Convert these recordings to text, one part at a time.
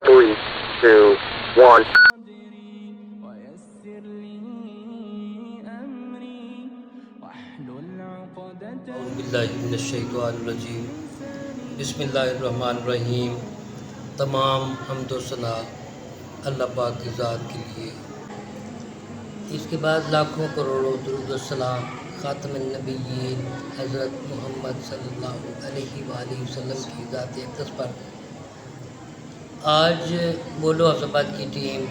Three, two, one. اعوذ باللہ من الشیطان الرجیم بسم اللہ الرحمن الرحیم۔ تمام حمد و ثنا اللہ پاک کی ذات کے لیے، اس کے بعد لاکھوں کروڑوں درود و سلام خاتم النبیین حضرت محمد صلی اللہ علیہ وآلہ وسلم کی ذات اقدس پر۔ آج بولو حفظ آباد کی ٹیم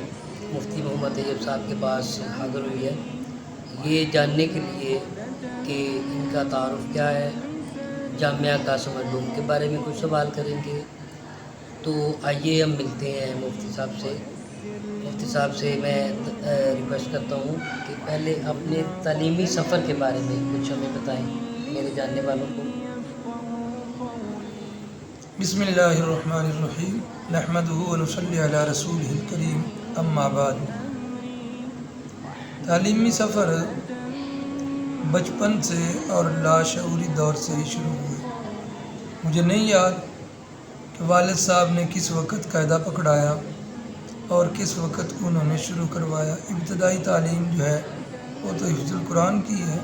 مفتی محمد طیب صاحب کے پاس حاضر ہوئی ہے، یہ جاننے کے لیے کہ ان کا تعارف کیا ہے، جامعہ قاسم علوم کے بارے میں کچھ سوال کریں گے۔ تو آئیے ہم ملتے ہیں مفتی صاحب سے۔ مفتی صاحب سے میں ریکویسٹ کرتا ہوں کہ پہلے اپنے تعلیمی سفر کے بارے میں کچھ ہمیں بتائیں میرے جاننے والوں کو۔ بسم اللہ الرحمن الرحیم، نحمدہ ونصلی علی رسولہ الکریم، اما بعد۔ تعلیمی سفر بچپن سے اور لاشعوری دور سے ہی شروع ہوئے۔ مجھے نہیں یاد کہ والد صاحب نے کس وقت قاعدہ پکڑایا اور کس وقت انہوں نے شروع کروایا۔ ابتدائی تعلیم جو ہے وہ تو حفظ القرآن کی ہے۔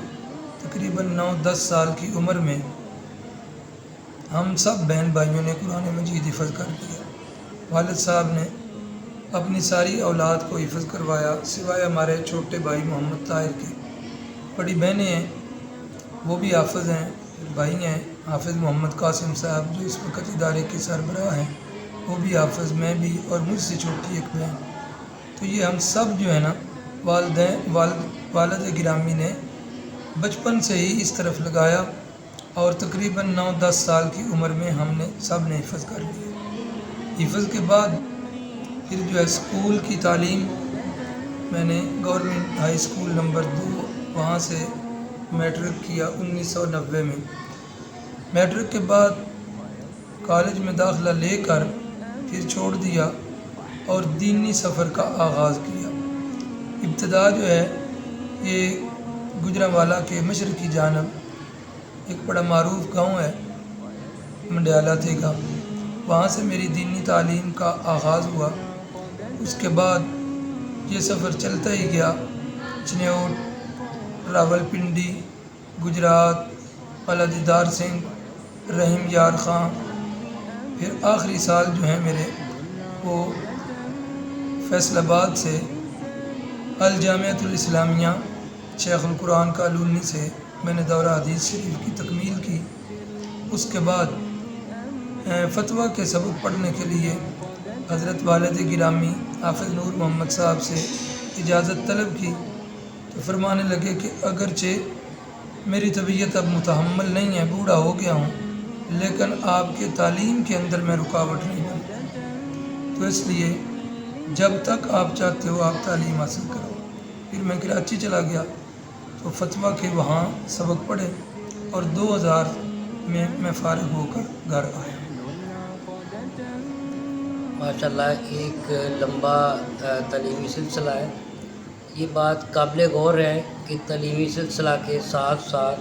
تقریباً 9-10 سال کی عمر میں ہم سب بہن بھائیوں نے قرآن مجید حفظ کر لیا۔ والد صاحب نے اپنی ساری اولاد کو حفظ کروایا سوائے ہمارے چھوٹے بھائی محمد طاہر کے۔ بڑی بہنیں ہیں وہ بھی حافظ ہیں، بھائی ہیں حافظ محمد قاسم صاحب جو اس وقت ادارے کے سربراہ ہیں، وہ بھی حافظ، میں بھی، اور مجھ سے چھوٹی ایک بہن۔ تو یہ ہم سب جو ہے نا والد گرامی نے بچپن سے ہی اس طرف لگایا اور تقریباً 9-10 سال کی عمر میں ہم نے سب نے حفظ کر لیا۔ حفظ کے بعد پھر جو ہے اسکول کی تعلیم میں نے گورنمنٹ ہائی اسکول نمبر 2 وہاں سے میٹرک کیا 1990 میں۔ میٹرک کے بعد کالج میں داخلہ لے کر پھر چھوڑ دیا اور دینی سفر کا آغاز کیا۔ ابتدا جو ہے یہ گجرانوالہ کے مشرقی جانب ایک بڑا معروف گاؤں ہے منڈیالہ تیگا، وہاں سے میری دینی تعلیم کا آغاز ہوا۔ اس کے بعد یہ سفر چلتا ہی گیا، چنیوٹ، راولپنڈی، گجرات، والا دیدار سنگھ، رحیم یار خان، پھر آخری سال جو ہیں میرے وہ فیصل آباد سے الجامعۃ الاسلامیہ شیخ القرآن کالونی سے میں نے دورہ حدیث شریف کی تکمیل کی۔ اس کے بعد فتویٰ کے سبق پڑھنے کے لیے حضرت والد گرامی حافظ نور محمد صاحب سے اجازت طلب کی تو فرمانے لگے کہ اگرچہ میری طبیعت اب متحمل نہیں ہے، بوڑھا ہو گیا ہوں، لیکن آپ کے تعلیم کے اندر میں رکاوٹ نہیں بنتی، تو اس لیے جب تک آپ چاہتے ہو آپ تعلیم حاصل کرو۔ پھر میں کراچی چلا گیا تو فتویٰ کے وہاں سبق پڑھے اور 2000 میں فارغ ہو کر گھر آیا۔ ماشاءاللہ ایک لمبا تعلیمی سلسلہ ہے۔ یہ بات قابل غور ہے کہ تعلیمی سلسلہ کے ساتھ ساتھ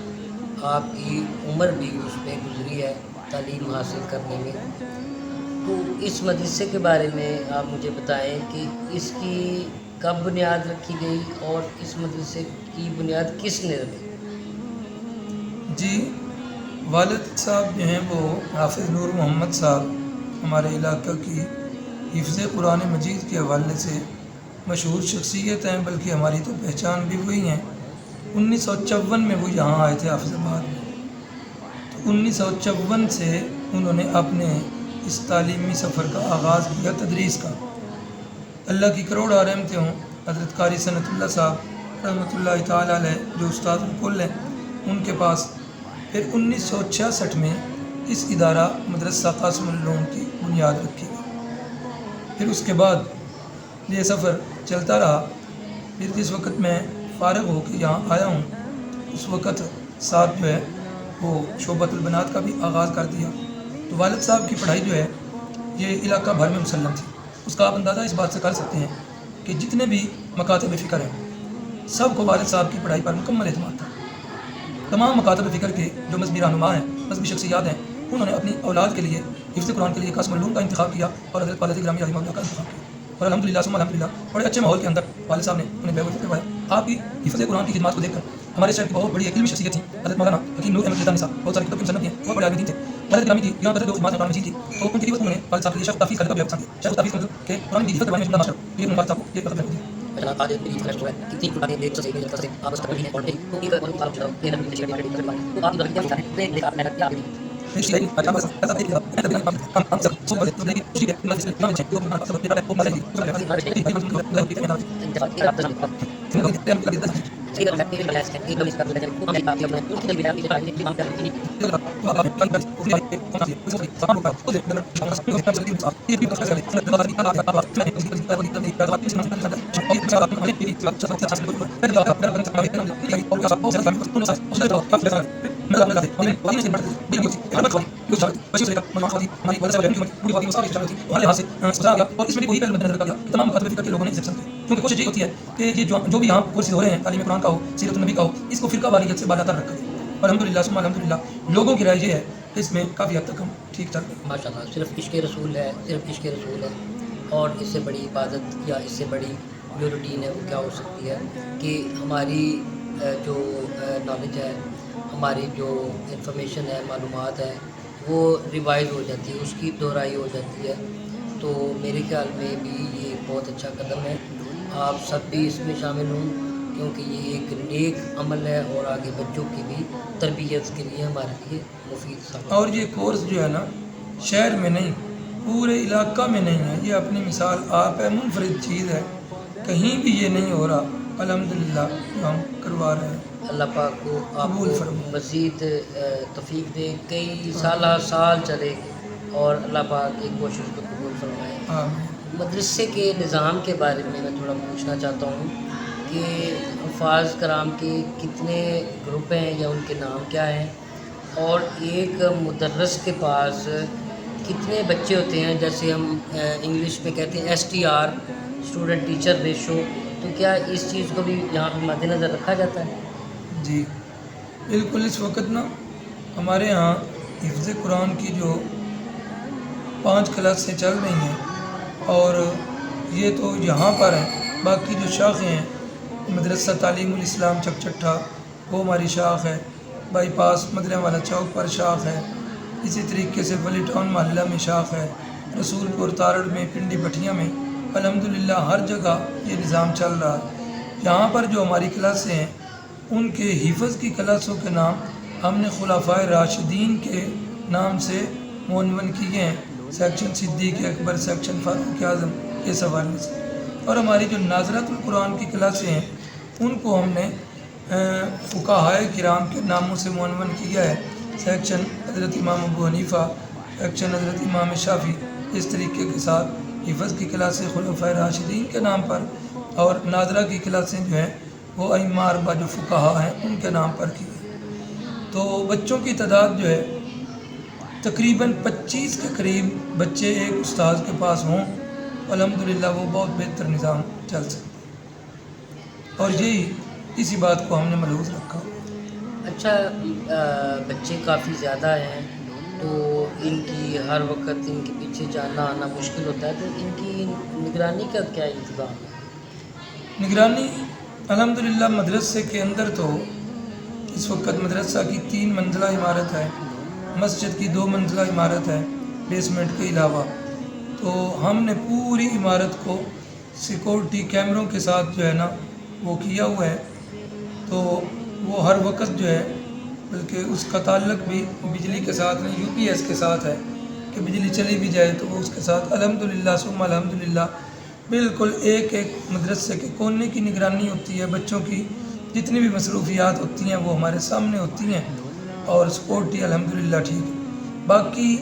آپ کی عمر بھی اس میں گزری ہے تعلیم حاصل کرنے میں۔ تو اس مدرسے کے بارے میں آپ مجھے بتائیں کہ اس کی کب بنیاد رکھی گئی اور اس مدرسے کی بنیاد کس نے رکھی؟ جی، والد صاحب جو ہیں وہ حافظ نور محمد صاحب ہمارے علاقہ کی حفظ قرآن مجید کے حوالے سے مشہور شخصیت ہیں، بلکہ ہماری تو پہچان بھی وہی ہیں۔ 1954 میں وہ یہاں آئے تھے حافظ آباد میں، تو 1954 سے انہوں نے اپنے اس تعلیمی سفر کا آغاز کیا تدریس کا۔ اللہ کی کروڑ رحمتیں ہوں حضرت قاری سنت اللہ صاحب رحمۃ اللہ تعالیٰ علیہ جو استاد الکل ہیں ان کے پاس۔ پھر 1966 میں اس ادارہ مدرسہ قاسم علوم کی بنیاد رکھی گئی۔ پھر اس کے بعد یہ سفر چلتا رہا۔ پھر جس وقت میں فارغ ہو کے یہاں آیا ہوں اس وقت ساتھ جو ہے وہ شعبۃ البنات کا بھی آغاز کر دیا۔ تو والد صاحب کی پڑھائی جو ہے یہ علاقہ بھر میں مسلم تھی۔ اس کا آپ اندازہ اس بات سے کر سکتے ہیں کہ جتنے بھی مکاتب فکر ہیں سب کو والد صاحب کی پڑھائی پر مکمل اعتماد تھا۔ تمام مکاتب فکر کے جو مذہبی رہنما ہیں، مذہبی شخصیات ہیں، انہوں نے اپنی اولاد کے لیے حفظ قرآن کے لیے قاسم العلوم کا انتخاب کیا اور حضرت والد گرامی رحمہ اللہ کا انتخاب کیا، اور الحمدللہ ثم الحمدللہ بڑے اچھے ماحول کے اندر والد صاحب نے انہیں بیگم کروایا۔ آپ کی حفظ قرآن کی خدمات کو دیکھ کر ہمارے شہر کی بہت بڑی علمی شخصیت تھی حضرت مولانا حکیم نور احمد الزانی صاحب، بہت ساری کتب کی مصنف ہیں، بہت بڑے عالم دین تھے۔ والد گرامی کی یہاں پر جو خدمات قرآن مجید تھی تو ان کی انہوں نے والد صاحب کے لیے شیخ تحفیظ کا لقب پسند کیا، شیخ تحفیظ مطلب کہ قرآن کی حفظ کروانے میں ماشاء اللہ، یہ والد صاحب کو یہ لقب دیا۔ آج میری فرسٹ ہے کتنی پرانی ایک سے ایک سے آپ اس کا نہیں ہے اور تو یہ بہت تعلق ہے یہ نبی کے شریعت کے بارے میں تو آپ یہ کیا چاہتے ہیں آپ نے کیا کی تمام لوگوں نے کیونکہ کوشش یہ ہوتی ہے کہ یہ جو بھی یہاں کورسز ہو رہے ہیں تعلیم قرآن کا ہو، سیرت النبی کا ہو، اس کو فرقہ واریت سے بالا تر رکھا جائے، اور الحمدللہ ثم الحمدللہ لوگوں کی رائے یہ ہے کہ اس میں کافی حد تک ہم ٹھیک ٹھاک ہیں۔ ماشاء اللہ صرف عشق رسول ہے، صرف عشق رسول ہے، اور اس سے بڑی عبادت یا اس سے بڑی جو روٹین ہے وہ کیا ہو سکتی ہے کہ ہماری جو نالج ہے، ہماری جو انفارمیشن ہے، معلومات ہے، وہ ریوائز ہو جاتی ہے، اس کی دہرائی ہو جاتی ہے۔ تو میرے خیال میں بھی یہ ایک بہت اچھا قدم ہے، آپ سب بھی اس میں شامل ہوں کیونکہ یہ ایک نیک عمل ہے اور آگے بچوں کی بھی تربیت کے لیے ہمارے لیے مفید ثابت۔ اور یہ کورس جو ہے نا شہر میں نہیں پورے علاقہ میں نہیں ہے، یہ اپنی مثال آپ ہے، منفرد چیز ہے، کہیں بھی یہ نہیں ہو رہا الحمدللہ جو ہم کروا رہے ہیں۔ اللہ پاک کو آپ قبول کو فرمائے۔ مزید توفیق دے، کئی سالہ سال چلے اور اللہ پاک ایک کوشش کو قبول فرمائے۔ آمین۔ مدرسے کے نظام کے بارے میں تھوڑا پوچھنا چاہتا ہوں کہ حفاظ کرام کے کتنے گروپ ہیں یا ان کے نام کیا ہیں، اور ایک مدرس کے پاس کتنے بچے ہوتے ہیں، جیسے ہم انگلش میں کہتے ہیں STR اسٹوڈنٹ ٹیچر ریشو، تو کیا اس چیز کو بھی یہاں پہ مد نظر رکھا جاتا ہے؟ جی بالکل، اس وقت نا ہمارے ہاں حفظ قرآن کی جو 5 کلاسیں چل رہی ہیں، اور یہ تو یہاں پر ہیں، باقی جو شاخیں ہیں مدرسہ تعلیم الاسلام چکچٹھا وہ ہماری شاخ ہے، بائی پاس مدرہ والا چوک پر شاخ ہے، اسی طریقے سے ولی ٹاؤن محلہ میں شاخ ہے، رسول پور تارڑ میں، پنڈی بٹھیاں میں، الحمدللہ ہر جگہ یہ نظام چل رہا ہے۔ یہاں پر جو ہماری کلاسیں ہیں ان کے حفظ کی کلاسوں کے نام ہم نے خلفائے راشدین کے نام سے معنون کیے ہیں، سیکشن صدیق اکبر، سیکشن فاروق اعظم، اس حوالے سے۔ اور ہماری جو ناظرۃ القرآن کی کلاسیں ہیں ان کو ہم نے فقہائے کرام کے ناموں سے معنون کیا ہے، سیکشن حضرت امام ابو حنیفہ، سیکشن حضرت امام شافعی، اس طریقے کے ساتھ حفظ کی کلاسیں خلفائے راشدین کے نام پر، اور ناظرہ کی کلاسیں جو ہیں وہ ائمہ اربعہ جو فقہا ہیں ان کے نام پر کی ہیں۔ تو بچوں کی تعداد جو ہے تقریباً 25 کے قریب بچے ایک استاذ کے پاس ہوں، الحمدللہ وہ بہت بہتر نظام چل سکتا، اور یہی اسی بات کو ہم نے ملحوظ رکھا۔ اچھا، بچے کافی زیادہ ہیں تو ان کی ہر وقت ان کے پیچھے جانا آنا مشکل ہوتا ہے، تو ان کی نگرانی کا کیا انتظام ہے؟ نگرانی الحمدللہ مدرسے کے اندر تو اس وقت مدرسہ کی 3 منزلہ عمارت ہے، مسجد کی 2 منزلہ عمارت ہے بیسمنٹ کے علاوہ، تو ہم نے پوری عمارت کو سیکورٹی کیمروں کے ساتھ جو ہے نا وہ کیا ہوا ہے، تو وہ ہر وقت جو ہے، بلکہ اس کا تعلق بھی بجلی کے ساتھ نہیں UPS کے ساتھ ہے کہ بجلی چلی بھی جائے تو وہ اس کے ساتھ الحمدللہ ثم الحمدللہ بالکل ایک ایک مدرسے کے کونے کی نگرانی ہوتی ہے، بچوں کی جتنی بھی مصروفیات ہوتی ہیں وہ ہمارے سامنے ہوتی ہیں، اور سیکورٹی الحمدللہ ٹھیک ہے۔ باقی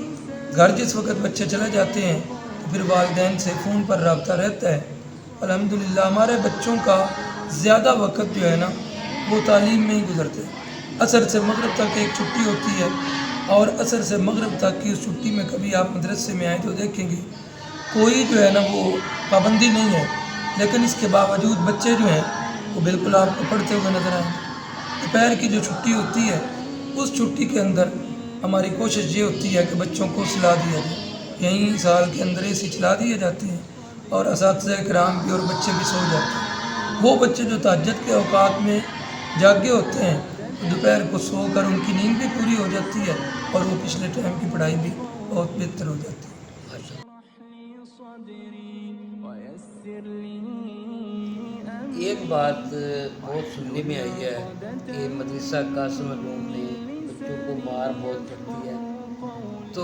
گھر جس وقت بچے چلے جاتے ہیں تو پھر والدین سے فون پر رابطہ رہتا ہے۔ الحمدللہ ہمارے بچوں کا زیادہ وقت جو ہے نا وہ تعلیم میں ہی گزرتے ہیں۔ عصر سے مغرب تک ایک چھٹی ہوتی ہے، اور عصر سے مغرب تک کی اس چھٹی میں کبھی آپ مدرسے میں آئیں تو دیکھیں گے کوئی جو ہے نا وہ پابندی نہیں ہے، لیکن اس کے باوجود بچے جو ہیں وہ بالکل آپ کو پڑھتے ہوئے نظر آئیں گے۔ دوپہر کی جو چھٹی ہوتی ہے اس چھٹی کے اندر ہماری کوشش یہ ہوتی ہے کہ بچوں کو سلا دیا جائے، یہیں سال کے اندر اے سی چلا دیے جاتے ہیں اور اساتذہ کرام بھی اور بچے بھی سو جاتے ہیں۔ وہ بچے جو تہجد کے اوقات میں جاگے ہوتے ہیں تو دوپہر کو سو کر ان کی نیند بھی پوری ہو جاتی ہے اور وہ پچھلے ٹائم کی پڑھائی بھی بہت بہتر ہو جاتی ہے۔ ایک بات بہت سننے میں آئی ہے کہ مدرسہ قاسم علوم میں بچوں کو مار بہت پڑتی ہے، تو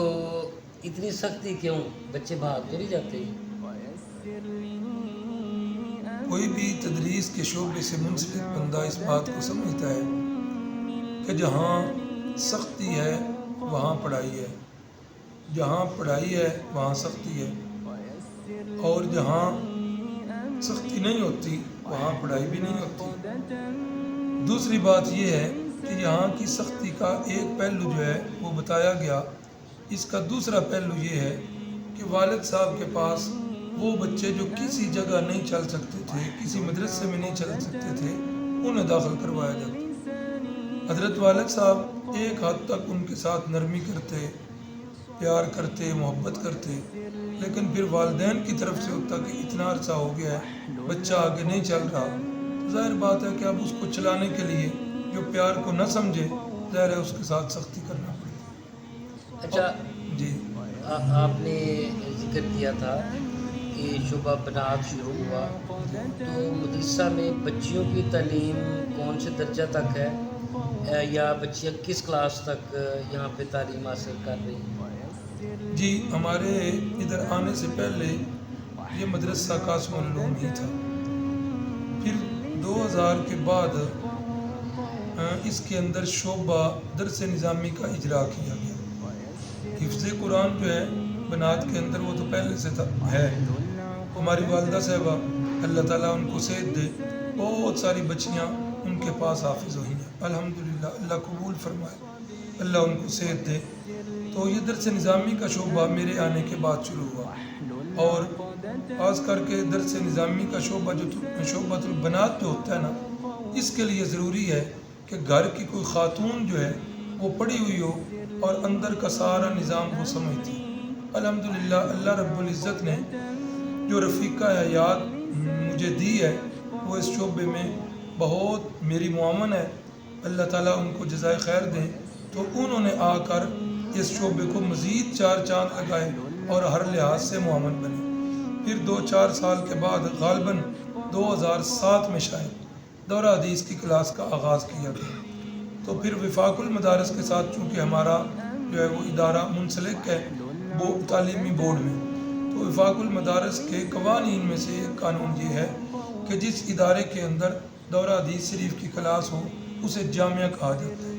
اتنی سختی کیوں؟ بچے بھاگ تو نہیں جاتے؟ کوئی بھی تدریس کے شعبے سے منسلک بندہ اس بات کو سمجھتا ہے کہ جہاں سختی ہے وہاں پڑھائی ہے، جہاں پڑھائی ہے وہاں سختی ہے، اور جہاں سختی نہیں ہوتی وہاں پڑھائی بھی نہیں ہوتی۔ دوسری بات یہ ہے کہ یہاں کی سختی کا ایک پہلو جو ہے وہ بتایا گیا، اس کا دوسرا پہلو یہ ہے کہ والد صاحب کے پاس وہ بچے جو کسی جگہ نہیں چل سکتے تھے، کسی مدرسے میں نہیں چل سکتے تھے، انہیں داخل کروایا جاتا۔ حضرت والد صاحب ایک حد تک ان کے ساتھ نرمی کرتے، پیار کرتے، محبت کرتے، لیکن پھر والدین کی طرف سے ہوتا کہ اتنا عرصہ ہو گیا ہے بچہ آگے نہیں چل رہا، تو ظاہر بات ہے کہ اب اس کو چلانے کے لیے جو پیار کو نہ سمجھے، ظاہر ہے اس کے ساتھ سختی کرنا پڑتی۔ اچھا جی، آپ نے ذکر کیا تھا کہ شعبہ بنات شروع ہوا، تو مدرسہ میں بچیوں کی تعلیم کون سے درجہ تک ہے یا بچیاں کس کلاس تک یہاں پہ تعلیم حاصل کر رہی ہیں؟ جی، ہمارے ادھر آنے سے پہلے یہ مدرسہ قاسم العلوم ہی تھا، پھر 2000 کے بعد اس کے اندر شعبہ درس نظامی کا اجرا کیا گیا۔ حفظ قرآن جو ہے بنات کے اندر وہ تو پہلے سے ہے، ہماری والدہ صاحبہ اللہ تعالیٰ ان کو صحت دے، بہت ساری بچیاں ان کے پاس حافظ ہوئی ہیں، الحمدللہ، اللہ قبول فرمائے، اللہ ان کو صحت دے۔ تو یہ درس نظامی کا شعبہ میرے آنے کے بعد شروع ہوا، اور خاص کر کے درس نظامی کا شعبہ جو شعبۃ البنات جو ہوتا ہے نا، اس کے لیے ضروری ہے کہ گھر کی کوئی خاتون جو ہے وہ پڑھی ہوئی ہو اور اندر کا سارا نظام وہ سمجھتی۔ الحمدللہ اللہ رب العزت نے جو رفیقہ حیات مجھے دی ہے وہ اس شعبے میں بہت میری معاون ہے، اللہ تعالیٰ ان کو جزائے خیر دیں۔ تو انہوں نے آ کر اس شعبے کو مزید 4 چاند لگائے اور ہر لحاظ سے معاون بنے۔ پھر 2-4 سال کے بعد غالباً 2007 میں شاید دورہ حدیث کی کلاس کا آغاز کیا گیا، تو پھر وفاق المدارس کے ساتھ چونکہ ہمارا جو ہے وہ ادارہ منسلک ہے تعلیمی بورڈ میں، تو وفاق المدارس کے قوانین میں سے ایک قانون یہ ہے کہ جس ادارے کے اندر دورہ حدیث شریف کی کلاس ہو اسے جامعہ کہا جاتا ہے۔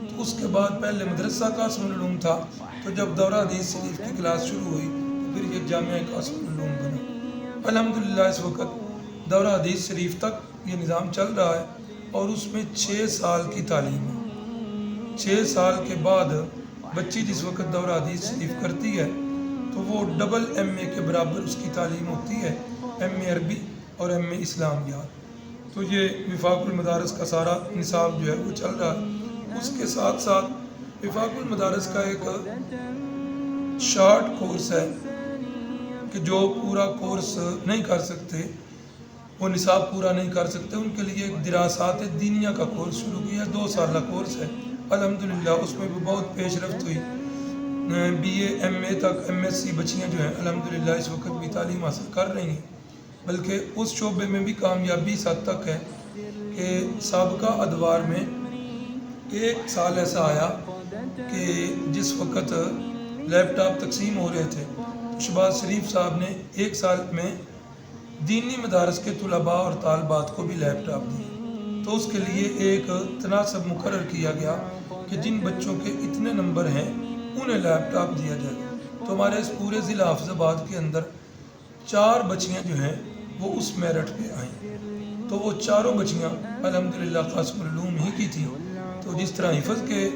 تو اس کے بعد پہلے مدرسہ قاسم العلوم تھا، تو جب دورہ حدیث شریف کی کلاس شروع ہوئی تو پھر یہ جامعہ قاسم العلوم بنا۔ الحمدللہ اس وقت دورہ حدیث شریف تک یہ نظام چل رہا ہے اور اس میں 6 سال کی تعلیم ہے۔ 6 سال کے بعد بچی جس وقت دورہ حدیث شریف کرتی ہے تو وہ ڈبل ایم اے کے برابر اس کی تعلیم ہوتی ہے، ایم اے عربی اور ایم اے اسلامیات۔ تو یہ وفاق المدارس کا سارا نصاب جو ہے وہ چل رہا ہے۔ اس کے ساتھ ساتھ وفاق المدارس کا ایک شارٹ کورس ہے کہ جو پورا کورس نہیں کر سکتے، وہ نصاب پورا نہیں کر سکتے، ان کے لیے ایک دراسات دینیہ کا کورس شروع کیا، 2 سالہ کورس ہے۔ الحمدللہ اس میں بھی بہت پیش رفت ہوئی، بی اے ایم اے تک ایم ایس سی بچیاں جو ہیں الحمدللہ اس وقت بھی تعلیم حاصل کر رہی ہیں، بلکہ اس شعبے میں بھی کامیابی اس حد تک ہے کہ سابقہ ادوار میں ایک سال ایسا آیا کہ جس وقت لیپ ٹاپ تقسیم ہو رہے تھے شہباز شریف صاحب نے 1 سال میں دینی مدارس کے طلباء اور طالبات کو بھی لیپ ٹاپ دی، تو اس کے لیے ایک تناسب مقرر کیا گیا کہ جن بچوں کے اتنے نمبر ہیں انہیں لیپ ٹاپ دیا جائے گا۔ تو ہمارے اس پورے ضلع حافظ آباد کے اندر 4 بچیاں جو ہیں وہ اس میرٹ پہ آئیں، تو وہ 4 بچیاں الحمدللہ قاسم العلوم ہی کی تھیں۔ تو جس طرح حفظ کے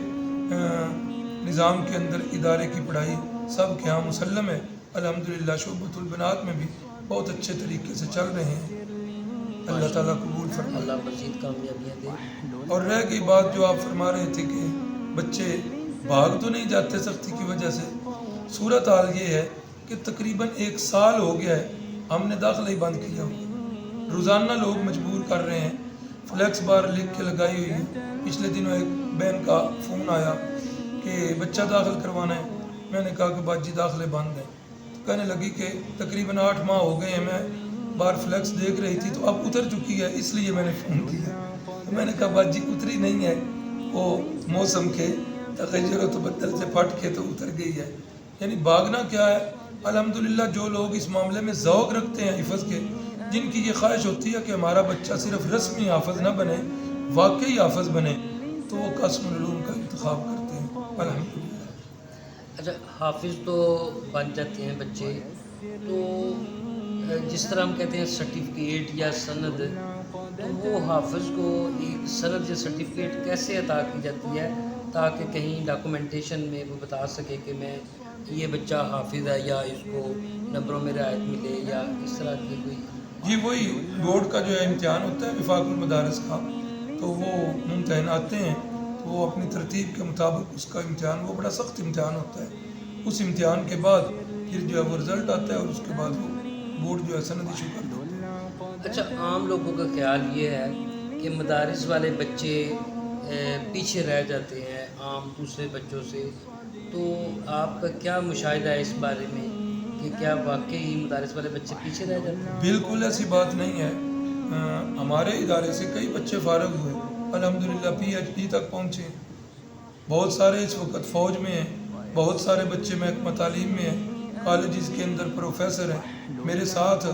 نظام کے اندر ادارے کی پڑھائی سب کے ہاں مسلم ہے، الحمدللہ شعبۃ البنات میں بھی بہت اچھے طریقے سے چل رہے ہیں، اللہ تعالیٰ قبول فرمائے، اللہ مزید کامیابیاں دے۔ اور رہ گئی بات جو آپ فرما رہے تھے کہ بچے بھاگ تو نہیں جاتے سختی کی وجہ سے. صورت حال یہ ہے کہ تقریباً 1 سال ہو گیا ہے ہم نے داخلہ ہی بند کیا ہوا. روزانہ لوگ مجبور کر رہے ہیں, فلیکس بار لکھ کے لگائی ہوئی ہے. پچھلے دنوں ایک بہن کا فون آیا کہ بچہ داخل کروانا ہے. میں نے کہا کہ باجی داخلے بند ہیں. کہنے لگی کہ تقریباً 8 ماہ ہو گئے ہیں, میں بار فلیکس دیکھ رہی تھی تو اب اتر چکی ہے, اس لیے میں نے فون کیا. تو میں نے کہا باجی اتری نہیں ہے, وہ موسم کے تغیر و تبدل سے پھٹ کے تو اتر گئی ہے. یعنی بھاگنا کیا ہے. الحمدللہ جو لوگ اس معاملے میں ذوق رکھتے ہیں حفظ کے, جن کی یہ خواہش ہوتی ہے کہ ہمارا بچہ صرف رسمی حافظ نہ بنے, واقعی حافظ بنے, تو وہ قاسم العلوم کا انتخاب کرتے ہیں الحمدللہ. اچھا, حافظ تو بن جاتے ہیں بچے, تو جس طرح ہم کہتے ہیں سرٹیفکیٹ یا سند, تو وہ حافظ کو ایک سند یا سرٹیفکیٹ کیسے عطا کی جاتی ہے تاکہ کہیں ڈاکومنٹیشن میں وہ بتا سکے کہ میں یہ بچہ حافظ ہے, یا اس کو نمبروں میں رعایت ملے, یا اس طرح کی کوئی؟ جی وہی بورڈ کا جو ہے امتحان ہوتا ہے وفاق المدارس کا, تو وہ ممتحن آتے ہیں تو وہ اپنی ترتیب کے مطابق اس کا امتحان, وہ بڑا سخت امتحان ہوتا ہے. اس امتحان کے بعد پھر جو ہے وہ رزلٹ آتا ہے اور اس کے بعد وہ بورڈ جو ہے سند ایشو کر دیتا ہے. اچھا, عام لوگوں کا خیال یہ ہے کہ مدارس والے بچے پیچھے رہ جاتے ہیں عام دوسرے بچوں سے, تو آپ کا کیا مشاہدہ ہے اس بارے میں کہ کیا واقعی مدارس والے بچے پیچھے رہ جاتے ہیں؟ بالکل ایسی بات نہیں ہے. ہمارے ادارے سے کئی بچے فارغ ہوئے, الحمدللہ PhD تک پہنچے. بہت سارے اس وقت فوج میں ہیں, بہت سارے بچے محکمہ تعلیم میں ہیں, کالجز کے اندر پروفیسر ہیں. میرے ساتھ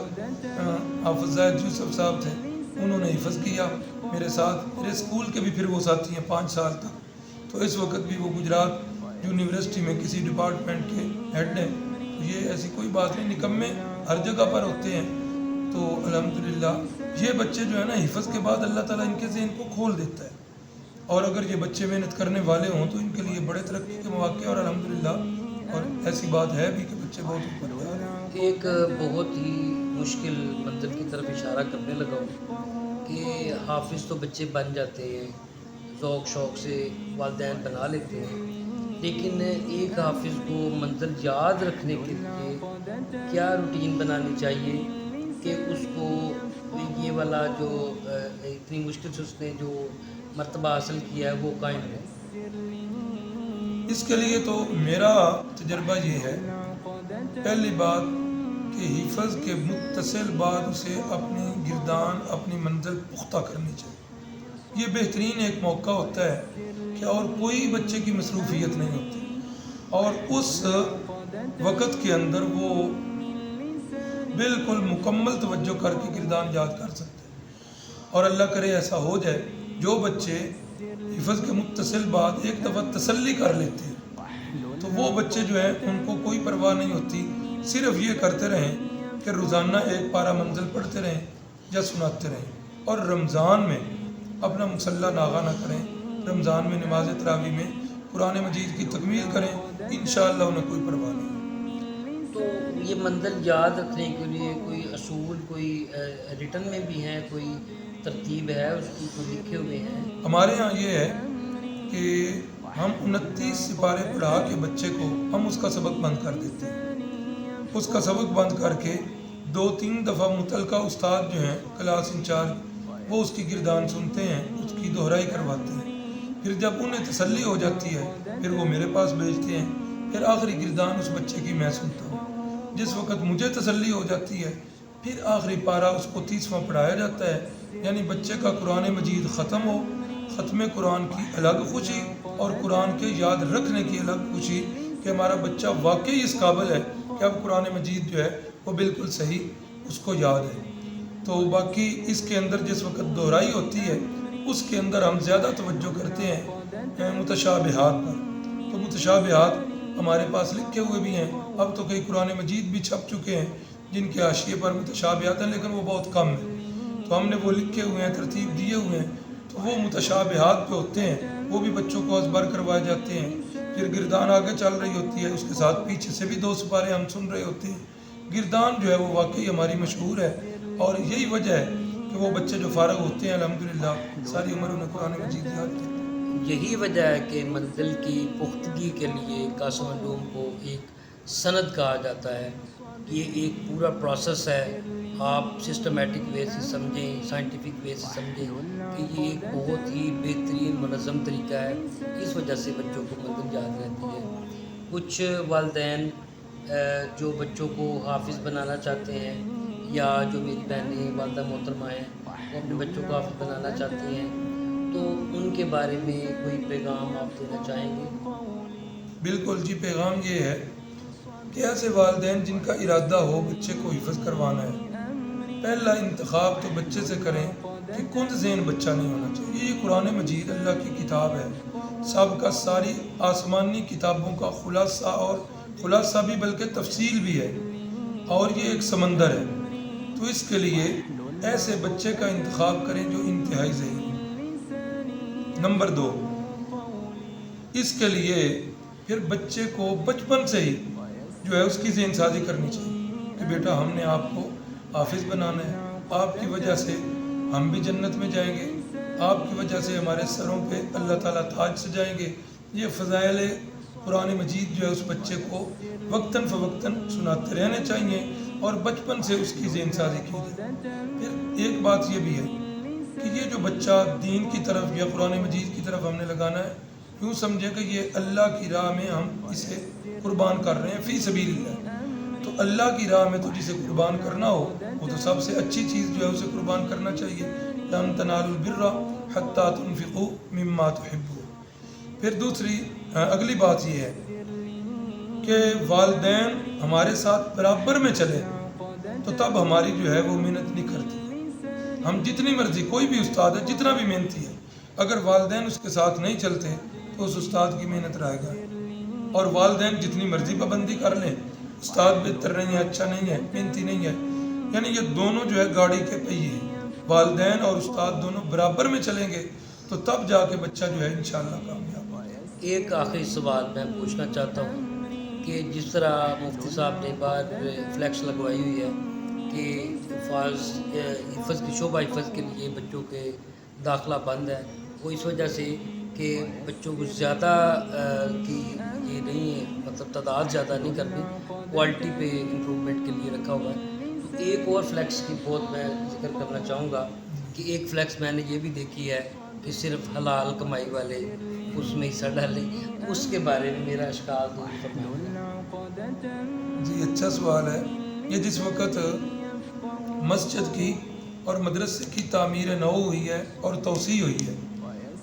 حافظ زاہد یوسف صاحب تھے, انہوں نے حفظ کیا میرے ساتھ. میرے اسکول کے بھی پھر وہ ساتھی ہیں 5 سال تک, تو اس وقت بھی وہ گجرات یونیورسٹی میں کسی ڈپارٹمنٹ کے ہیڈ ہیں. تو یہ ایسی کوئی بات نہیں, نکمے ہر جگہ پر ہوتے ہیں. تو الحمدللہ یہ بچے جو ہے نا حفظ کے بعد اللہ تعالیٰ ان کے ذہن کو کھول دیتا ہے, اور اگر یہ بچے محنت کرنے والے ہوں تو ان کے لیے بڑے ترقی کے مواقع, اور الحمدللہ اور ایسی بات ہے بھی کہ بچے بہت اوپر جا رہے ہیں. ایک بہت ہی مشکل منزل کی طرف اشارہ کرنے لگا ہوں کہ حافظ تو بچے بن جاتے ہیں, ذوق شوق سے والدین بنا لیتے ہیں, لیکن ایک حافظ کو منزل یاد رکھنے کے لیے کیا روٹین بنانی چاہیے کہ اس کو یہ والا جو اتنی مشکل سے اس نے جو مرتبہ حاصل کیا ہے وہ قائم ہے؟ اس کے لیے تو میرا تجربہ یہ ہے, پہلی بات کہ حفظ کے متصل بعد اسے اپنی گردان اپنی منزل پختہ کرنی چاہیے. یہ بہترین ایک موقع ہوتا ہے کہ اور کوئی بچے کی مصروفیت نہیں ہوتی, اور اس وقت کے اندر وہ بالکل مکمل توجہ کر کے گردان یاد کر سکتے ہیں. اور اللہ کرے ایسا ہو جائے, جو بچے حفظ کے متصل بعد ایک دفعہ تسلی کر لیتے ہیں تو وہ بچے جو ہیں ان کو کوئی پرواہ نہیں ہوتی, صرف یہ کرتے رہیں کہ روزانہ ایک پارہ منزل پڑھتے رہیں یا سناتے رہیں, اور رمضان میں اپنا مصلی ناغہ نہ کریں, رمضان میں نماز تراویح میں قرآن مجید کی تکمیل کریں, انشاءاللہ انہیں کوئی پرواہ نہیں. تو یہ منزل یاد رکھنے کے لیے کوئی اصول, کوئی ریٹن میں بھی ہیں, کوئی ترتیب ہے اس کی, کوئی لکھے ہوئے ہیں؟ ہمارے ہاں یہ ہے کہ ہم 29 سپارے پڑھا کے بچے کو ہم اس کا سبق بند کر دیتے ہیں. اس کا سبق بند کر کے 2-3 دفعہ متعلقہ استاد جو ہیں کلاس انچارج, وہ اس کی گردان سنتے ہیں, اس کی دہرائی کرواتے ہیں. پھر جب انہیں تسلی ہو جاتی ہے پھر وہ میرے پاس بھیجتے ہیں, پھر آخری گردان اس بچے کی میں سنتا ہوں. جس وقت مجھے تسلی ہو جاتی ہے پھر آخری پارہ اس کو 30واں پڑھایا جاتا ہے. یعنی بچے کا قرآن مجید ختم ہو, ختم قرآن کی الگ خوشی اور قرآن کے یاد رکھنے کی الگ خوشی کہ ہمارا بچہ واقعی اس قابل ہے کہ اب قرآن مجید جو ہے وہ بالکل صحیح اس کو یاد ہے. تو باقی اس کے اندر جس وقت دہرائی ہوتی ہے اس کے اندر ہم زیادہ توجہ کرتے ہیں متشابہات پر. تو متشابہات ہمارے پاس لکھے ہوئے بھی ہیں, اب تو کئی قرآن مجید بھی چھپ چکے ہیں جن کے حاشیے پر متشابہات ہیں, لیکن وہ بہت کم ہیں. تو ہم نے وہ لکھے ہوئے ہیں, ترتیب دیے ہوئے ہیں, تو وہ متشابہات پہ ہوتے ہیں, وہ بھی بچوں کو ازبر کروائے جاتے ہیں. پھر گردان آگے چل رہی ہوتی ہے, اس کے ساتھ پیچھے سے بھی 2 سپارے ہم سن رہے ہوتے ہیں. گردان جو ہے وہ واقعی ہماری مشہور ہے, اور یہی وجہ ہے کہ وہ بچے جو فارغ ہوتے ہیں الحمدللہ ساری عمر انہیں قرآن مجید یاد ہے. یہی وجہ ہے کہ منزل کی پختگی کے لیے قاسم علوم کو ایک سند کہا جاتا ہے. یہ ایک پورا پروسیس ہے. آپ سسٹمیٹک وے سے سمجھیں, سائنٹیفک وے سے سمجھیں کہ یہ ایک بہت ہی بہترین منظم طریقہ ہے. اس وجہ سے بچوں کو منزل یاد رہتی ہے. کچھ والدین جو بچوں کو حافظ بنانا چاہتے ہیں, یا جو میری بہنیں والدہ محترمہ ہیں وہ اپنے بچوں کو حافظ بنانا چاہتی ہیں, تو ان کے بارے میں کوئی پیغام آپ دینا چاہیں گے؟ بالکل جی, پیغام یہ ہے کہ ایسے والدین جن کا ارادہ ہو بچے کو حفظ کروانا ہے, پہلا انتخاب تو بچے سے کریں کہ کند ذہن بچہ نہیں ہونا چاہیے. یہ قرآن مجید اللہ کی کتاب ہے, سب کا ساری آسمانی کتابوں کا خلاصہ, اور خلاصہ بھی بلکہ تفصیل بھی ہے, اور یہ ایک سمندر ہے. تو اس کے لیے ایسے بچے کا انتخاب کریں جو انتہائی ذہین ہو. نمبر 2, اس کے لیے پھر بچے کو بچپن سے ہی جو ہے اس کی ذہن سازی کرنی چاہیے کہ بیٹا ہم نے آپ کو حافظ بنانا ہے, آپ کی وجہ سے ہم بھی جنت میں جائیں گے, آپ کی وجہ سے ہمارے سروں پہ اللہ تعالیٰ تاج سجائیں گے. یہ فضائل قرآن مجید جو ہے اس بچے کو وقتاً فوقتاً سناتے رہنے چاہیے, اور بچپن سے اس کی ذہن سازی کی جائے. پھر ایک بات یہ بھی ہے کہ یہ جو بچہ دین کی طرف یا قرآن مجید کی طرف ہم نے لگانا ہے, یوں سمجھے کہ یہ اللہ کی راہ میں ہم اسے قربان کر رہے ہیں فی سبیل اللہ. تو اللہ کی راہ میں تو جسے قربان کرنا ہو وہ تو سب سے اچھی چیز جو ہے اسے قربان کرنا چاہیے. لن تنالوا البر حتی تنفقوا مما تحبون. پھر دوسری اگلی بات یہ ہے کہ والدین ہمارے ساتھ برابر میں چلے تو تب ہماری جو ہے وہ محنت نہیں کرتی. ہم جتنی مرضی, کوئی بھی استاد ہے جتنا بھی محنتی ہے, اگر والدین اس کے ساتھ نہیں چلتے تو اس استاد کی محنت رائے گا. اور والدین جتنی مرضی پابندی کر لیں, استاد بہتر نہیں ہے, اچھا نہیں ہے, محنتی نہیں ہے, یعنی یہ دونوں جو ہے گاڑی کے پہیے ہیں. والدین اور استاد دونوں برابر میں چلیں گے تو تب جا کے بچہ جو ہے انشاءاللہ کامیاب ہو جائے. ایک آخری سوال میں پوچھنا چاہتا ہوں کہ جس طرح مفتی صاحب نے باہر فلیکس لگوائی ہوئی ہے کہ حفظ کی شعبہ حفظ کے لیے بچوں کے داخلہ بند ہے, وہ اس وجہ سے کہ بچوں کو زیادہ کی یہ نہیں ہے, مطلب تعداد زیادہ نہیں کرنی, کوالٹی پہ امپرومنٹ کے لیے رکھا ہوا ہے. تو ایک اور فلیکس کی بہت میں ذکر کرنا چاہوں گا کہ ایک فلیکس میں نے یہ بھی دیکھی ہے کہ صرف حلال کمائی والے اس میں حصہ ڈالیں. اس کے بارے میں میرا اشکال دور فرمائیں. جی اچھا سوال ہے. یہ جس وقت مسجد کی اور مدرسے کی تعمیر نو ہوئی ہے اور توسیع ہوئی ہے,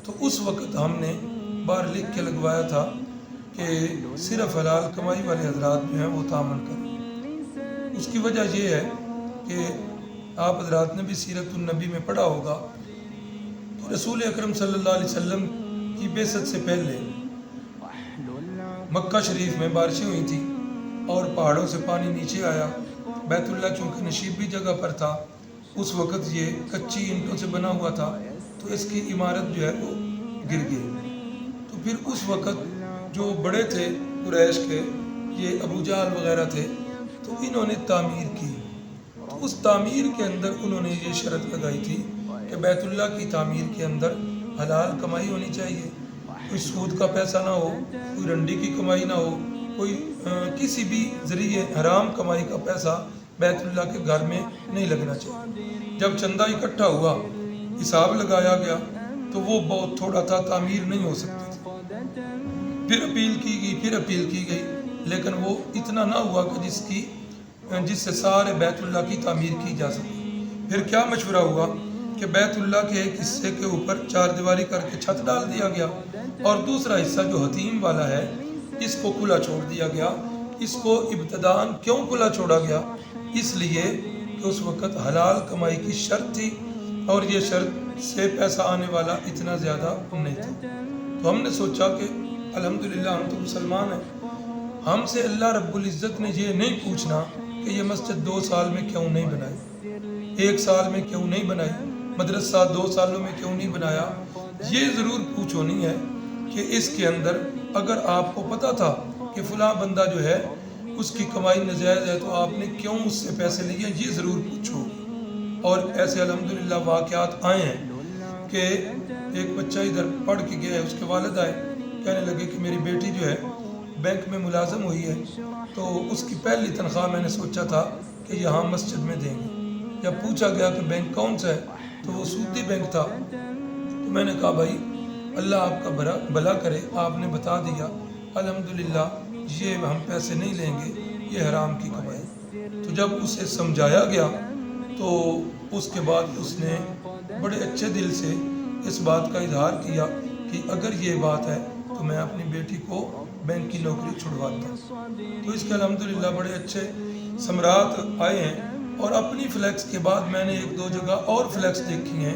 تو اس وقت ہم نے باہر لکھ کے لگوایا تھا کہ صرف حلال کمائی والے حضرات جو ہیں وہ تعامل کریں. اس کی وجہ یہ ہے کہ آپ حضرات نے بھی سیرت النبی میں پڑھا ہوگا کہ رسول اکرم صلی اللہ علیہ وسلم کی بعثت سے پہلے مکہ شریف میں بارشیں ہوئی تھیں اور پہاڑوں سے پانی نیچے آیا. بیت اللہ چونکہ نشیبی جگہ پر تھا, اس وقت یہ کچی اینٹوں سے بنا ہوا تھا, تو اس کی عمارت جو ہے وہ گر گئی. تو پھر اس وقت جو بڑے تھے قریش کے, یہ ابو جہل وغیرہ تھے, تو انہوں نے تعمیر کی. تو اس تعمیر کے اندر انہوں نے یہ شرط لگائی تھی کہ بیت اللہ کی تعمیر کے اندر حلال کمائی ہونی چاہیے, کوئی سود کا پیسہ نہ ہو, کوئی رنڈی کی کمائی نہ ہو, کوئی کسی بھی ذریعے حرام کمائی کا پیسہ بیت اللہ کے گھر میں نہیں لگنا چاہیے. جب چندہ اکٹھا ہوا, حساب لگایا گیا, تو وہ بہت تھوڑا تھا, تعمیر نہیں ہو سکتی تھی. پھر اپیل کی گئی, لیکن وہ اتنا نہ ہوا کہ جس سے سارے بیت اللہ کی تعمیر کی جا سکے. پھر کیا مشورہ ہوا کہ بیت اللہ کے ایک حصے کے اوپر 4 دیواری کر کے چھت ڈال دیا گیا, اور دوسرا حصہ جو حتیم والا ہے اس کو کھلا چھوڑ دیا گیا. اس کو ابتداءً کیوں کھلا چھوڑا گیا؟ اس لیے کہ اس وقت حلال کمائی کی شرط تھی, اور یہ شرط سے پیسہ آنے والا اتنا زیادہ نہیں تھا. تو ہم نے سوچا کہ الحمدللہ ہم تو مسلمان ہیں, ہم سے اللہ رب العزت نے یہ نہیں پوچھنا کہ یہ مسجد 2 سال میں کیوں نہیں بنائی, 1 سال میں کیوں نہیں بنائی, مدرسہ 2 سالوں میں کیوں نہیں بنایا. یہ ضرور پوچھونی ہے کہ اس کے اندر اگر آپ کو پتہ تھا کہ فلاں بندہ جو ہے اس کی کمائی ناجائز ہے تو آپ نے کیوں اس سے پیسے لیے, یہ ضرور پوچھو. اور ایسے الحمدللہ واقعات آئے ہیں کہ ایک بچہ ادھر پڑھ کے گیا ہے، اس کے والد آئے، کہنے لگے کہ میری بیٹی جو ہے بینک میں ملازم ہوئی ہے، تو اس کی پہلی تنخواہ میں نے سوچا تھا کہ یہاں مسجد میں دیں گے۔ جب پوچھا گیا کہ بینک کون سا ہے تو وہ سودی بینک تھا، تو میں نے کہا بھائی اللہ آپ کا بھلا کرے، آپ نے بتا دیا، الحمدللہ یہ ہم پیسے نہیں لیں گے، یہ حرام کی کمائی۔ تو جب اسے سمجھایا گیا تو اس کے بعد اس نے بڑے اچھے دل سے اس بات کا اظہار کیا کہ اگر یہ بات ہے تو میں اپنی بیٹی کو بینک کی نوکری چھڑواتا ہوں۔ تو اس کے الحمدللہ بڑے اچھے ثمرات آئے ہیں، اور اپنی فلیکس کے بعد میں نے ایک دو جگہ اور فلیکس دیکھی ہیں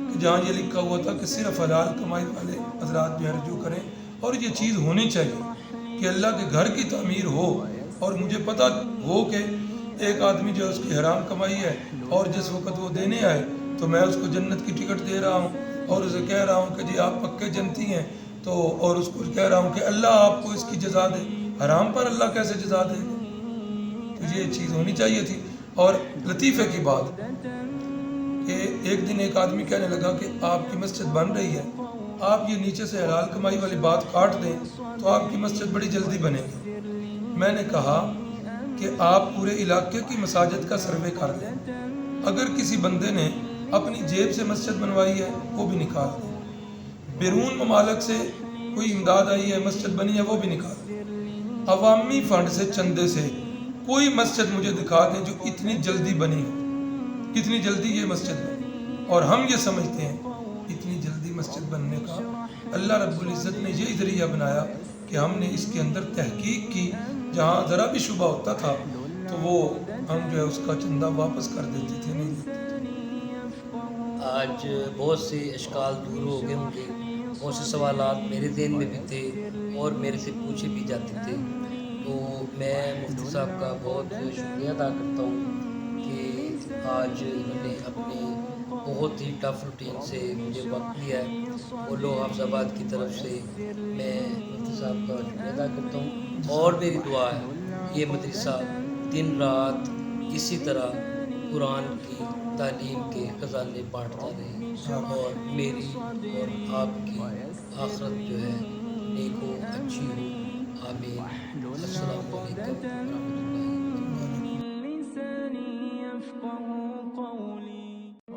کہ جہاں یہ لکھا ہوا تھا کہ صرف حلال کمائی والے حضرات جو ہے رجوع کریں، اور یہ چیز ہونی چاہیے کہ اللہ کے گھر کی تعمیر ہو، اور مجھے پتہ ہو کہ ایک آدمی جو اس کی حرام کمائی ہے اور جس وقت وہ دینے آئے تو میں اس کو جنت کی ٹکٹ دے رہا ہوں اور اسے کہہ رہا ہوں کہ جی آپ پکے جنتی ہیں، تو اور اس کو کہہ رہا ہوں کہ اللہ آپ کو اس کی جزا دے، حرام پر اللہ کیسے جزا دے گا؟ تو یہ چیز ہونی چاہیے تھی۔ اور لطیفے کی بات کہ ایک دن ایک آدمی کہنے لگا کہ آپ کی مسجد بن رہی ہے، آپ یہ نیچے سے حلال کمائی والی بات کاٹ دیں تو آپ کی مسجد بڑی جلدی بنے گی۔ میں نے کہا کہ آپ پورے علاقے کی مساجد کا سروے کر لیں، اگر کسی بندے نے اپنی جیب سے مسجد بنوائی ہے وہ بھی نکال دیں، بیرون ممالک سے کوئی امداد آئی ہے مسجد بنی ہے وہ بھی نکال دیں، عوامی فنڈ سے چندے سے کوئی مسجد مجھے دکھا دیں جو اتنی جلدی بنی ہو، کتنی جلدی یہ مسجد بنی۔ اور ہم یہ سمجھتے ہیں اتنی جلدی مسجد بننے کا اللہ رب العزت نے یہ ذریعہ بنایا کہ ہم نے اس کے اندر تحقیق کی، جہاں ذرا بھی شبہ ہوتا تھا تو وہ ہم جو ہے اس کا چندہ واپس کر دیتے تھے، نہیں لیتے تھے۔ آج بہت سے اشکال دور ہو گئے ہوں گے، بہت سے سوالات میرے ذہن میں بھی تھے اور میرے سے پوچھے بھی جاتے تھے، تو میں مفتی صاحب کا بہت شکریہ ادا کرتا ہوں کہ آج انہوں نے اپنے بہت ہی ٹف روٹین سے مجھے وقت دیا ہے، اور لوگ حافظ آباد کی طرف سے میں مفتی صاحب کا شکریہ ادا کرتا ہوں، اور میری دعا ہے یہ مدرسہ دن رات اسی طرح قرآن کی تعلیم کے خزانے بانٹتا رہے، اور میری اور آپ کی آخرت جو ہے نیک و اچھی ہو، آمین۔ السلام علیکم ورحمۃ اللہ۔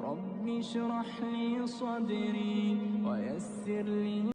رب اشرح لي صدري ويسر لي